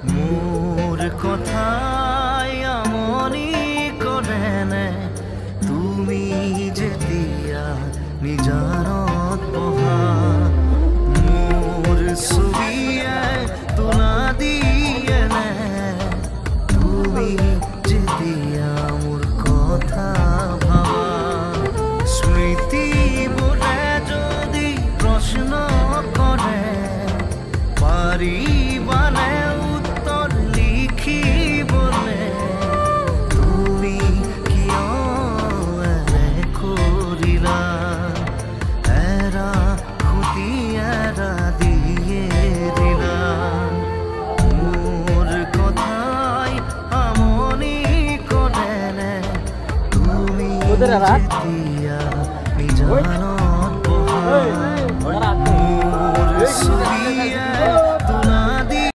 মোৰ কথাই আমনি কৰে নে তুমি যেতিয়া নিজানত বহা মোর ছবিয়ে তোলা দিয়ে নে তুমি যেতিয়া মোর কথা ভাবা স্মৃতি বোলে যদি প্রশ্ন করে পাৰিবানে উত্তৰ লিখিবলে তুমি কিয় এনে কৰিলা এৰা খুটি এৰা দিয়ে দিলা মোৰ কথাই আমনি কৰে নে তুমি